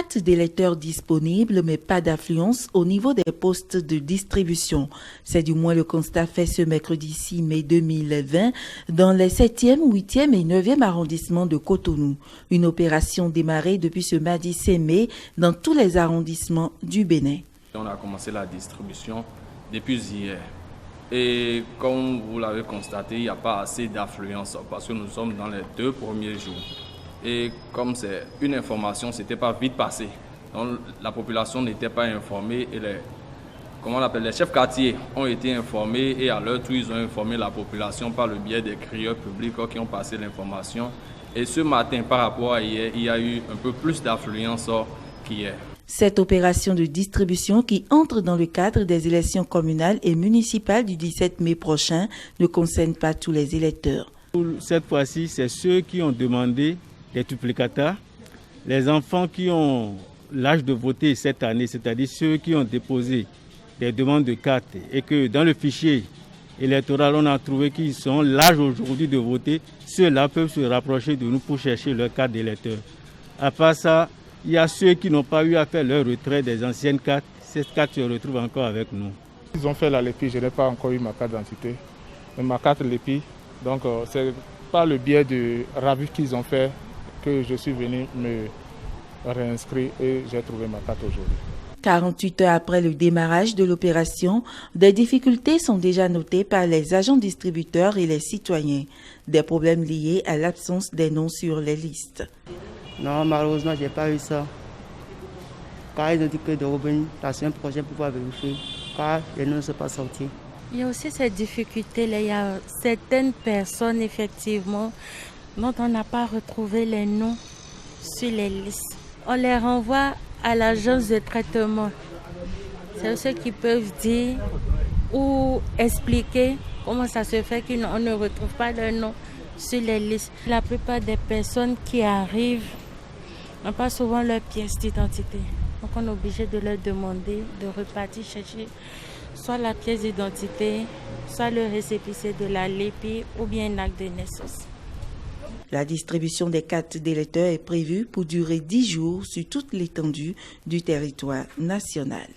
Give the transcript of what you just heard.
cartes d'électeurs disponibles, mais pas d'affluence au niveau des postes de distribution. C'est du moins le constat fait ce mercredi 6 mai 2020 dans les 7e, 8e et 9e arrondissements de Cotonou. Une opération démarrée depuis ce mardi 5 mai dans tous les arrondissements du Bénin. On a commencé la distribution depuis hier. Et comme vous l'avez constaté, il n'y a pas assez d'affluence parce que nous sommes dans les 2 premiers jours. Et comme c'est une information, ce n'était pas vite passé. Donc la population n'était pas informée et les chefs quartiers ont été informés et à leur tour, ils ont informé la population par le biais des crieurs publics qui ont passé l'information. Et ce matin, par rapport à hier, il y a eu un peu plus d'affluence qu'hier. Cette opération de distribution qui entre dans le cadre des élections communales et municipales du 17 mai prochain ne concerne pas tous les électeurs. Cette fois-ci, c'est ceux qui ont demandé des duplicata, les enfants qui ont l'âge de voter cette année, c'est-à-dire ceux qui ont déposé des demandes de cartes et que dans le fichier électoral, on a trouvé qu'ils sont l'âge aujourd'hui de voter, ceux-là peuvent se rapprocher de nous pour chercher leur carte d'électeur. À part ça, il y a ceux qui n'ont pas eu à faire leur retrait des anciennes cartes. Cette carte se retrouve encore avec nous. Ils ont fait la LEPI, je n'ai pas encore eu ma carte d'identité. Mais ma carte LEPI, donc c'est par le biais de ravis qu'ils ont fait que je suis venu me réinscrire et j'ai trouvé ma carte aujourd'hui. 48 heures après le démarrage de l'opération, des difficultés sont déjà notées par les agents distributeurs et les citoyens. Des problèmes liés à l'absence des noms sur les listes. Non, malheureusement, je n'ai pas eu ça. Car ils ont dit que de revenir la semaine prochaine pour pouvoir vérifier, car les noms ne sont pas sortis. Il y a aussi ces difficultés-là. Il y a certaines personnes, effectivement, dont on n'a pas retrouvé les noms sur les listes. On les renvoie à l'agence de traitement. C'est ceux qui peuvent dire ou expliquer comment ça se fait qu'on ne retrouve pas leur nom sur les listes. La plupart des personnes qui arrivent n'ont pas souvent leur pièce d'identité. Donc on est obligé de leur demander de repartir chercher soit la pièce d'identité, soit le récépissé de la LEPI ou bien un acte de naissance. La distribution des cartes d'électeurs est prévue pour durer 10 jours sur toute l'étendue du territoire national.